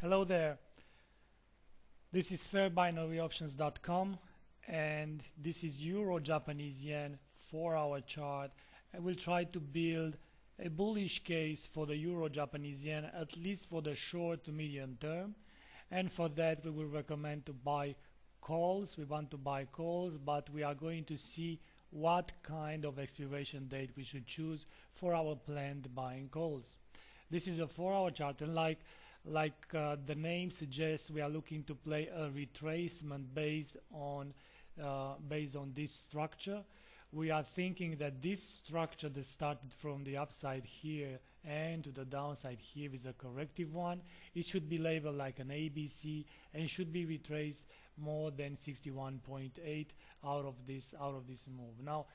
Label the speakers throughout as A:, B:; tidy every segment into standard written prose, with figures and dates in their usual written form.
A: Hello there. This is fairbinaryoptions.com and this is Euro Japanese yen 4-hour chart. I will try to build a bullish case for the Euro Japanese yen, at least for the short to medium term, and for that we will recommend to buy calls. We want to buy calls, but we are going to see what kind of expiration date we should choose for our planned buying calls. This is a 4-hour chart, and like the name suggests, we are looking to play a retracement based on this structure. We are thinking that this structure that started from the upside here and to the downside here is a corrective one. It should be labeled like an ABC and should be retraced more than 61.8 out of this move. Now,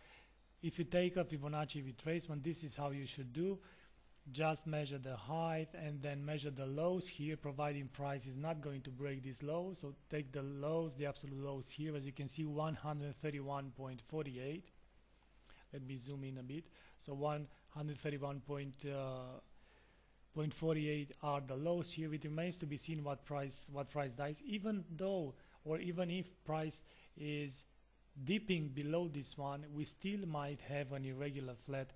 A: if you take a Fibonacci retracement, this is how you should do. Just measure the height and then measure the lows here, providing price is not going to break this low. So take the lows, the absolute lows here, as you can see, 131.48. Let me zoom in a bit. So 131.48 are the lows here. It remains to be seen what price does. Even if price is dipping below this one, we still might have an irregular flat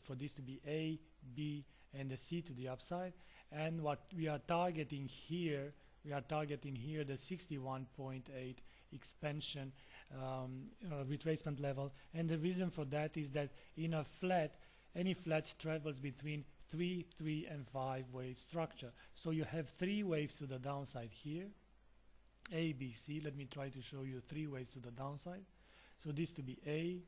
A: for this to be A, B, and the C to the upside. And what we are targeting here, the 61.8 expansion retracement level. And the reason for that is that in a flat, any flat travels between 3, 3, and 5 wave structure. So you have 3 waves to the downside here, A, B, C. Let me try to show you 3 waves to the downside. So this to be A,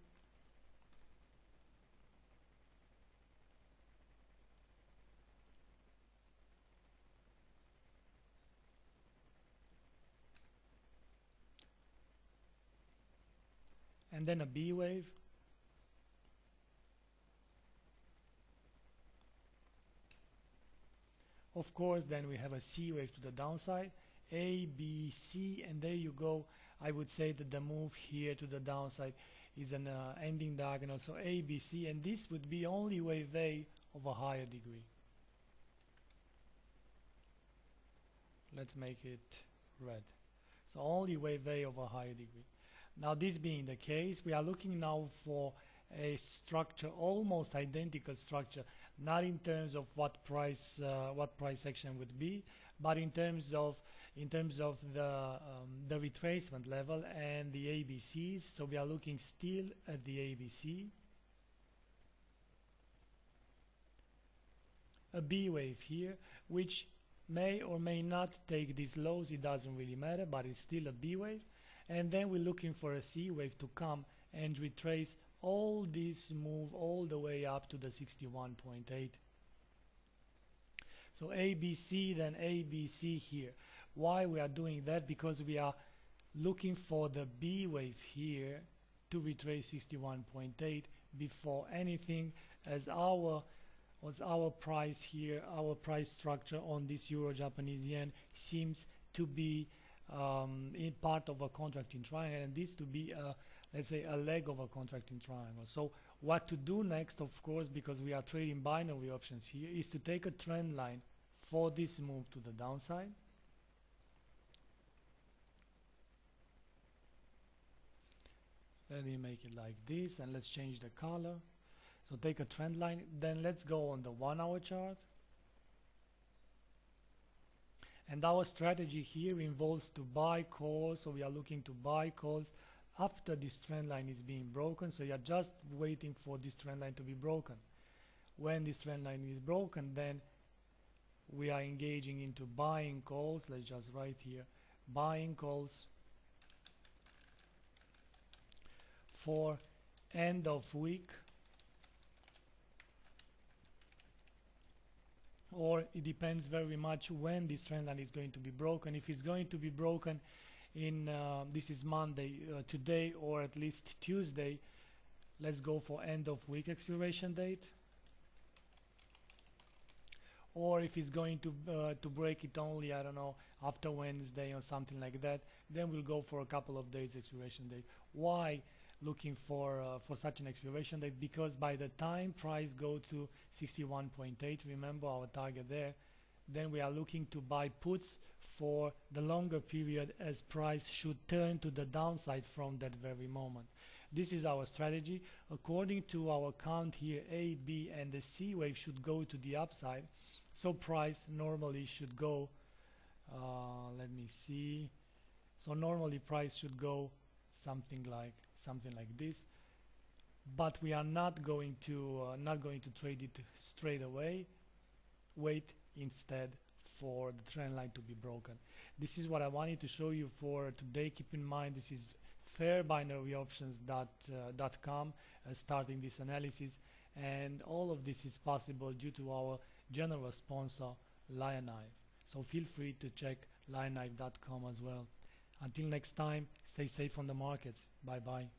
A: and then a B wave, of course. Then we have a C wave to the downside, A, B, C, and there you go. I would say that the move here to the downside is an ending diagonal, so A, B, C, and this would be only wave A of a higher degree. Let's make it red. So only wave A of a higher degree. Now, this being the case, we are looking now for a structure, almost identical structure, not in terms of what price action would be, but in terms of the retracement level and the ABCs. So we are looking still at the ABC, a B wave here, which may or may not take these lows. It doesn't really matter, but it's still a B wave. And then we're looking for a C wave to come and retrace all this move all the way up to the 61.8. So ABC, then ABC here. Why we are doing that? Because we are looking for the B wave here to retrace 61.8 before anything, as our price here, our price structure on this Euro Japanese yen seems to be in part of a contracting triangle, and this to be let's say a leg of a contracting triangle. So what to do next, of course, because we are trading binary options here, is to take a trend line for this move to the downside. Let me make it like this, and let's change the color. So take a trend line, then let's go on the 1-hour chart. And our strategy here involves to buy calls. So we are looking to buy calls after this trend line is being broken. So you are just waiting for this trend line to be broken. When this trend line is broken, then we are engaging into buying calls. Let's just write here, buying calls for end of week, or it depends very much when this trend line is going to be broken. If it's going to be broken in this is Monday, today, or at least Tuesday, let's go for end of week expiration date. Or if it's going to break it only, I don't know, after Wednesday or something like that, then we'll go for a couple of days expiration date. Why looking for such an expiration date? Because by the time price go to 61.8, remember our target there, then we are looking to buy puts for the longer period, as price should turn to the downside from that very moment. This is our strategy. According to our count here, A, B, and the C wave should go to the upside, so price normally should go, let me see, so normally price should go something like this, but we are not going to trade it straight away. Wait instead for the trend line to be broken. This is what I wanted to show you for today. Keep in mind, this is fairbinaryoptions.com starting this analysis, and all of this is possible due to our general sponsor Lionknife. So feel free to check lionknife.com as well. Until next time, stay safe on the markets. Bye bye.